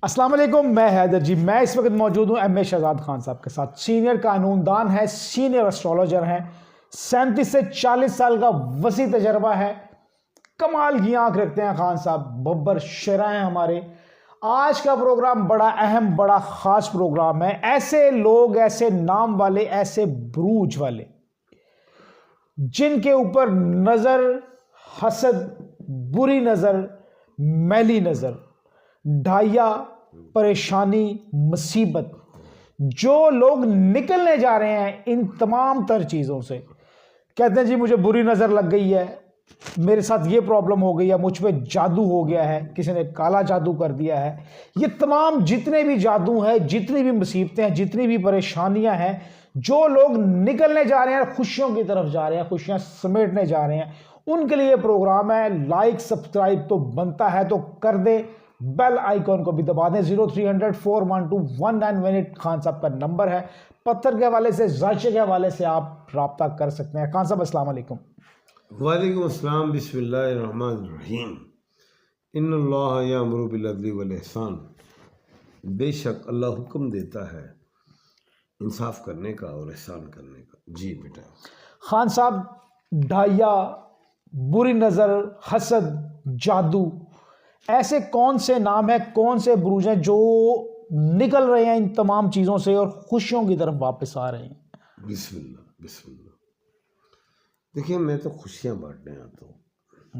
अस्सलाम वालेकुम, मैं हैदर जी। मैं इस वक्त मौजूद हूँ एम.ए. शहजाद खान साहब के साथ। सीनियर कानूनदान है, सीनियर एस्ट्रोलॉजर हैं, 37 से 40 साल का वसी तजर्बा है, कमाल की आंख रखते हैं खान साहब, बब्बर शेरा हैं हमारे। आज का प्रोग्राम बड़ा अहम, बड़ा खास प्रोग्राम है। ऐसे लोग, ऐसे नाम वाले, ऐसे ब्रूज वाले जिनके ऊपर नजर, हसद, बुरी नजर, मैली नजर, ढाया, परेशानी, मुसीबत, जो लोग निकलने जा रहे हैं इन तमाम तर चीज़ों से, कहते हैं जी मुझे बुरी नज़र लग गई है, मेरे साथ ये प्रॉब्लम हो गई है, मुझ पे जादू हो गया है, किसी ने काला जादू कर दिया है। ये तमाम जितने भी जादू हैं, जितनी भी मुसीबतें हैं, जितनी भी परेशानियां हैं, जो लोग निकलने जा रहे हैं, खुशियों की तरफ जा रहे हैं, खुशियां समेटने जा रहे हैं, उनके लिए प्रोग्राम है। लाइक सब्सक्राइब तो बनता है, तो कर दे, बेल आइकॉन को भी दबा दें। 0300 412 1918 खान साहब का नंबर है। पत्थर के हवाले से, जायशे के हवाले से आप रब्ता कर सकते हैं। खान साहब अस्सलाम वालेकुम। वालेकुम अस्सलाम, बिस्मिल्लाहिर्रहमानिर्रहीम। इन्नल्लाह यअमुरु बिल अदली वल इहसान। बेशक अल्लाह हुक्म देता है इंसाफ करने का और एहसान करने का। जी बेटा। खान साहब, ढाया, बुरी नज़र, हसद, जादू, ऐसे कौन से नाम है, कौन से बुरूज हैं जो निकल रहे हैं इन तमाम चीज़ों से और खुशियों की तरफ वापस आ रहे हैं? बिस्मिल्लाह बिस्मिल्लाह। देखिए, मैं तो खुशियाँ बांटने आता हूँ।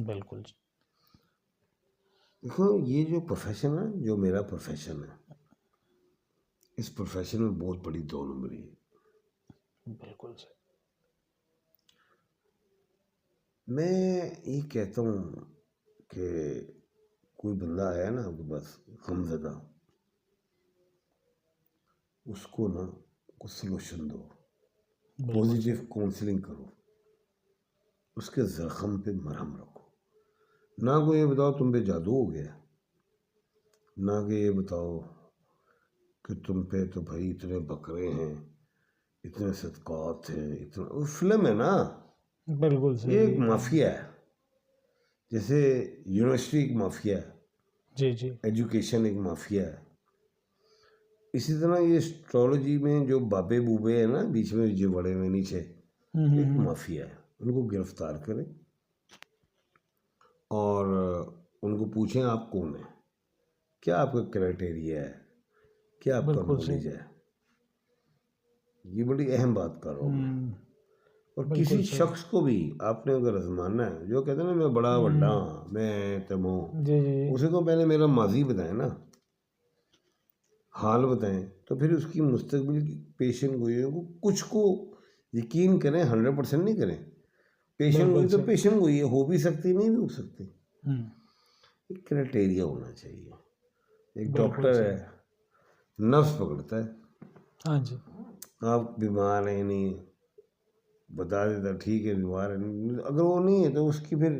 बिल्कुल जी। देखो, ये जो प्रोफेशन है, जो मेरा प्रोफेशन है, इस प्रोफेशन में बहुत बड़ी दो नंबरी है। बिल्कुल सही। मैं ये कहता हूँ कि कोई बंदा आया ना आपके पास गमज़दा, उसको ना कुछ सलूशन दो, पॉजिटिव काउंसलिंग करो, उसके ज़ख्म पे मरहम रखो। ना को ये बताओ तुम पे जादू हो गया, ना कि ये बताओ कि तुम पे तो भाई इतने बकरे हैं, इतने सदक़ात हैं, इतना। वो फिल्म है ना, बिल्कुल सही। ये एक माफिया है। जैसे यूनिवर्सिटी एक माफिया है, जी जी। एजुकेशन एक माफिया है, इसी तरह ये एस्ट्रोलॉजी में जो बाबे बूबे हैं ना, बीच में जो बड़े हुए नीचे, एक माफिया है। उनको गिरफ्तार करें और उनको पूछें आप कौन है, क्या आपका क्राइटेरिया है, क्या आपका नॉलेज है। ये बड़ी अहम बात कर रहा हूँ मैं। और किसी शख्स को भी आपने अगर आजमाना है, जो कहते हैं ना मैं बड़ा वड्डा, मैं तमो, उसे तो पहले मेरा माजी बताएं ना, हाल बताएं, तो फिर उसकी मुस्तकबिल की पेशन गोई को कुछ को यकीन करें, 100% नहीं करें। पेशन गोई तो पेशन गोई है, हो भी सकती, नहीं भी हो सकती। एक क्राइटेरिया होना चाहिए। एक डॉक्टर है, नफ्स पकड़ता है, हाँ जी, आप बीमार हैं, नहीं बता देता ठीक है बीमार है, अगर वो नहीं है तो उसकी फिर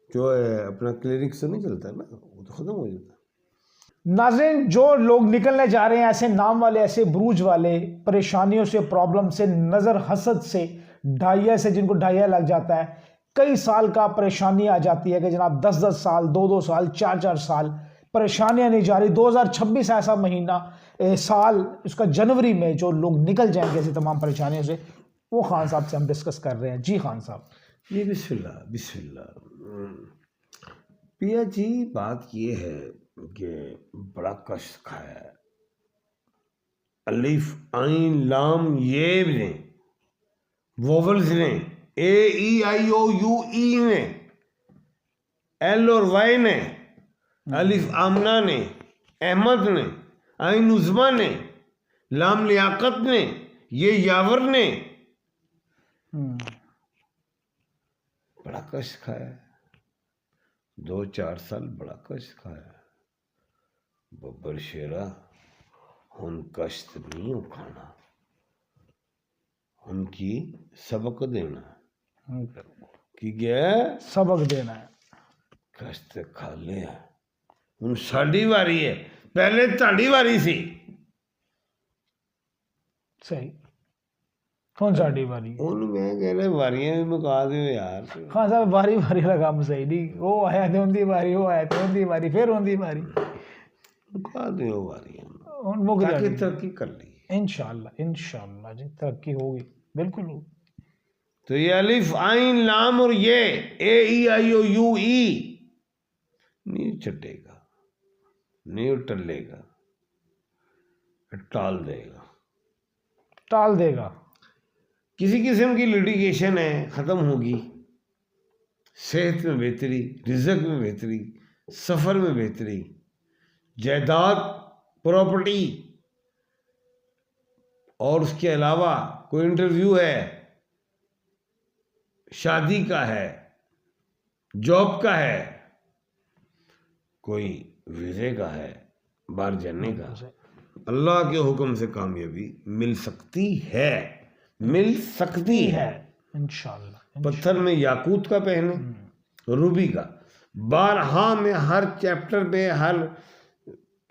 जो है अपना क्लिनिक से नहीं चलता ना, वो तो ख़त्म हो जाता है। नाज़रीन, जो लोग निकलने जा रहे हैं, ऐसे नाम वाले, ऐसे ब्रूज वाले, परेशानियों से, प्रॉब्लम से, नज़र हसद से, ढाइया से, जिनको ढाइया लग जाता है, कई साल का परेशानी आ जाती है कि जनाब 10-10 साल, 2-2 साल, 4-4 साल परेशानियां नहीं जा रही। 2026 ऐसा महीना, साल, उसका जनवरी में जो लोग निकल जाएंगे ऐसी तमाम परेशानियों से, वो खान साहब से हम डिस्कस कर रहे हैं। जी खान साहब। ये बिस्मिल्लाह बिस्मिल्लाह। पिया जी, बात ये है कि बड़ा कष्ट खाया है। अलिफ आइन लाम ये ने, वोवल्स ने, ए ई आई ओ यू ई ने, एल और वाई ने, अलिफ आमना ने, अहमद ने, आइन उज़मा ने, लाम लियाकत ने, ये यावर ने, बड़ा कष्ट खाया है। 2-4 साल बड़ा कष्ट खाया है। बब्बर शेरा, हुन कष्ट नहीं उखाना, उनकी सबक देना कि गया सबक देना है। कष्ट खा लिया, हुन साड़ी वारी है, पहले ताड़ी वारी सी। सही, कौन साड़ी बारी? मैं कह रहा वारियां भी मुका दो यार। हाँ साहब, बारी बारी का काम सही नहीं, वो आया तो उनकी बारी, वो आया तो उनकी बारी, फिर उनकी बारी। रुका दे वारियां मुक ताकि जाएगी तरक्की कर ली। इंशाल्लाह जी, तरक्की होगी, बिल्कुल होगी। तो ये अलिफ आइन लाम और ये ए ई आई ओ यू ई नहीं चटेगा, नहीं टलेगा, टाल देगा। टाल देगा। किसी किस्म की लिटिगेशन है ख़त्म होगी, सेहत में बेहतरी, रिज़्क में बेहतरी, सफ़र में बेहतरी, जायदाद, प्रॉपर्टी, और उसके अलावा कोई इंटरव्यू है, शादी का है, जॉब का है, कोई वीज़े का है, बाहर जाने का, अल्लाह के हुक्म से कामयाबी मिल सकती है, मिल सकती है। इंशाल्लाह। पत्थर में याकूत का पहने, रूबी का। बारहा में हर चैप्टर पे, हर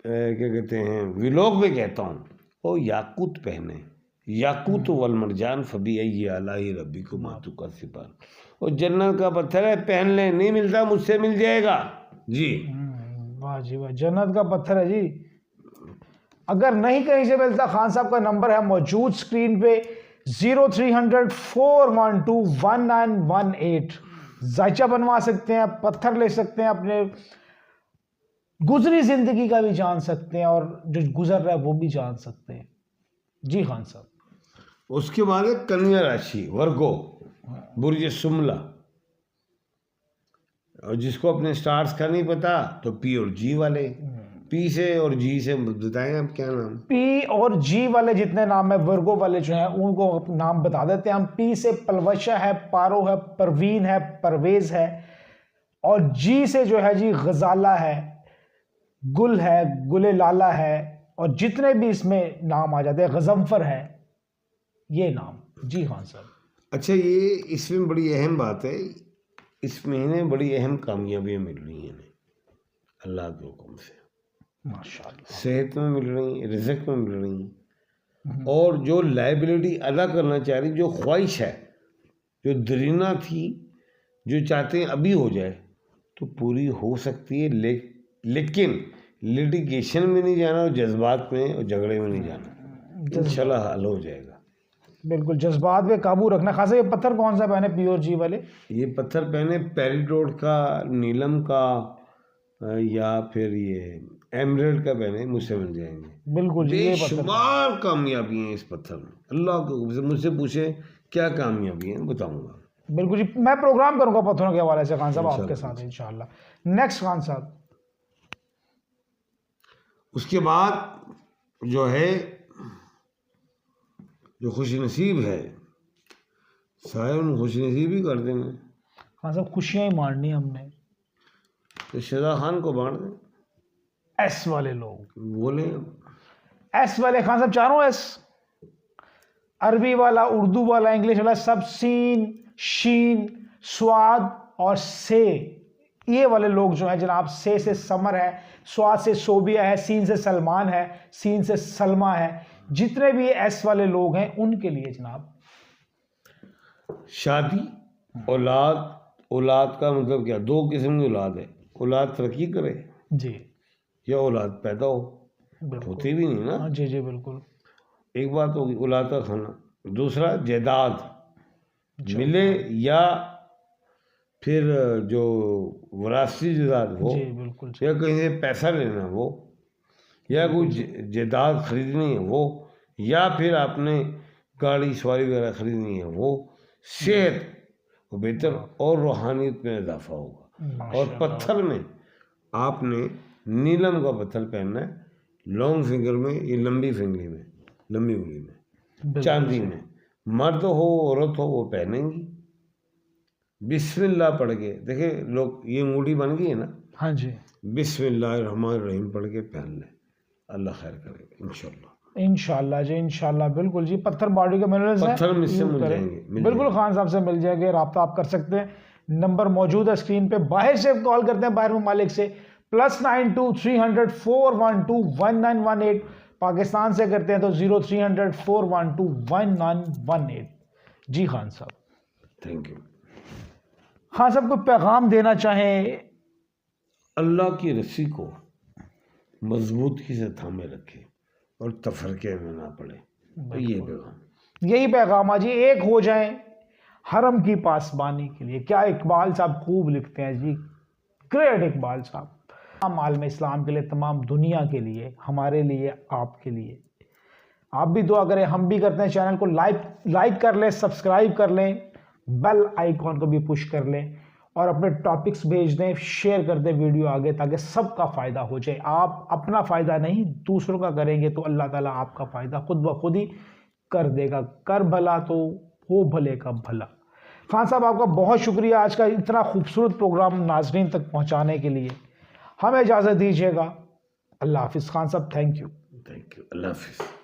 क्या कहते हैं, विलोक में कहता हूँ, वो याकूत पहने, याकूत वल मरजान फबी अय्यि आलाइ रब्बिकुमा तुकज़्ज़िबान। वो जन्नत का पत्थर है, पहन ले, नहीं मिलता मुझसे मिल जाएगा जी। वाह जी वाह, जन्नत का पत्थर है जी। अगर नहीं कहीं से मिलता, खान साहब का नंबर है मौजूद स्क्रीन पे 0300-412-1918। जायचा बनवा सकते हैं, पत्थर ले सकते हैं, अपने गुजरी जिंदगी का भी जान सकते हैं, और जो गुजर रहा है वो भी जान सकते हैं जी खान साहब। उसके बाद है कन्या राशि वर्गो, बुर्ज सुमला, और जिसको अपने स्टार्स का नहीं पता तो पी और जी वाले, पी से और जी से बताएं आप क्या नाम। पी और जी वाले जितने नाम है वर्गो वाले जो हैं उनको नाम बता देते हैं हम। पी से पलवशा है, पारो है, परवीन है, परवेज है, और जी से जो है जी गजाला है, गुल है, गुले लाला है, और जितने भी इसमें नाम आ जाते हैं, गजम्फर है, ये नाम जी खान साहब। अच्छा, ये इसमें बड़ी अहम बात है, इस महीने बड़ी अहम कामयाबियाँ मिल रही हैं इन्हें अल्लाह के हुक्म से, माशाल्लाह। सेहत में मिल रही, रिज़्क में मिल रही, और जो लाइबिलिटी अदा करना चाह रही, जो ख्वाहिश है, जो दरीना थी, जो चाहते हैं अभी हो जाए, तो पूरी हो सकती है। लेकिन लिटिगेशन में नहीं जाना, और जज्बात में और झगड़े में नहीं जाना, इंशाल्लाह हल हो जाएगा। बिल्कुल, जज्बात पे काबू रखना। खासा ये पत्थर कौन सा पहने पी और जी वाले? ये पत्थर पहने पेरिडोट का, नीलम का, या फिर ये एमरेल्ड का पहने, मुझसे मिल जाएंगे। बिल्कुल जी, ये पत्थर बेशुमार कामयाबी हैं इस पत्थर में, अल्लाह के हुक्म से। मुझसे पूछे क्या कामयाबी है, बताऊंगा। बिल्कुल जी, मैं प्रोग्राम करूंगा पत्थरों के हवाले से खान साहब आपके साथ इंशाल्लाह। नेक्स्ट खान साहब। उसके बाद जो है, जो खुश नसीब है, शायद खुश नसीब ही कर देंगे खान साहब, खुशियां ही मारनी हमने। तो शजा खान को बांट दें। एस वाले लोग बोले एस वाले खान साहब, चारों एस, अरबी वाला, उर्दू वाला, इंग्लिश वाला, सब सीन, शीन, स्वाद और से, ये वाले लोग जो है जनाब, से समर है, स्वाद से सोबिया है, सीन से सलमान है, सीन से सलमा है, जितने भी एस वाले लोग हैं उनके लिए जनाब शादी, औलाद, औलाद का मतलब क्या, दो किस्म की औलाद है, औलाद तरक्की करे जी, या औलाद पैदा हो, होती भी नहीं ना। हाँ जी जी बिल्कुल। एक बात होगी औलाद का खाना, दूसरा जायदाद मिले, या फिर जो वरासती जायदाद हो, जी बिल्कुल जी। या कहीं से पैसा लेना वो, या कोई जायदाद खरीदनी है वो, या फिर आपने गाड़ी सवारी वगैरह खरीदनी है वो, सेहत वो बेहतर और रूहानियत में इजाफा होगा। और पत्थर में आपने नीलम का पत्थर पहनना है, लॉन्ग फिंगर में, ये लंबी फिंगली में, लंबी उंगली में, चांदी में, मर्द हो औरत हो वो पहनेंगी। बिस्मिल्लाह पढ़ के देखिए, लोग ये अंगूठी बन गई है ना, हाँ जी, बिस्मिल्लाहिर्रहमानिर्रहीम पढ़ के पहन लें, अल्लाह खैर करेगा इंशाल्लाह। इंशाल्लाह जी, इंशाल्लाह बिल्कुल जी। पत्थर बॉडी के मिनरल्स हैं, पत्थर मुझसे यूज मिल करें। जाएंगे, बिल्कुल खान साहब से मिल जाएंगे, रब्ता आप कर सकते हैं। नंबर मौजूद है स्क्रीन पे। बाहर से कॉल करते हैं, बाहर ममालिक से +92-300-412-1918। पाकिस्तान से करते हैं तो 0300-412-1918। जी खान साहब। Thank you. खान साहब को पैगाम देना चाहें? अल्लाह की रस्सी को मजबूती से थामे रखे और तफरके में ना पड़े। तो ये पैगाम, यही पैगाम है जी, एक हो जाएं हरम की पासबानी के लिए। क्या इकबाल साहब खूब लिखते हैं जी, ग्रेट इकबाल साहब। तमाम आलम इस्लाम के लिए, तमाम दुनिया के लिए, हमारे लिए, आपके लिए। आप भी दुआ करें, हम भी करते हैं। चैनल को लाइक कर लें, सब्सक्राइब कर लें, बेल आइकॉन को भी पुश कर लें और अपने टॉपिक्स भेज दें, शेयर कर दें वीडियो आगे, ताकि सबका फ़ायदा हो जाए। आप अपना फ़ायदा नहीं दूसरों का करेंगे तो अल्लाह ताला आपका फ़ायदा खुद ब खुद ही कर देगा। कर भला तो हो भले का भला। खान साहब आपका बहुत शुक्रिया आज का इतना खूबसूरत प्रोग्राम नाजरीन तक पहुंचाने के लिए। हमें इजाज़त दीजिएगा। अल्लाह हाफिज़। खान साहब थैंक यू। Thank you. अल्लाह हाफिज़।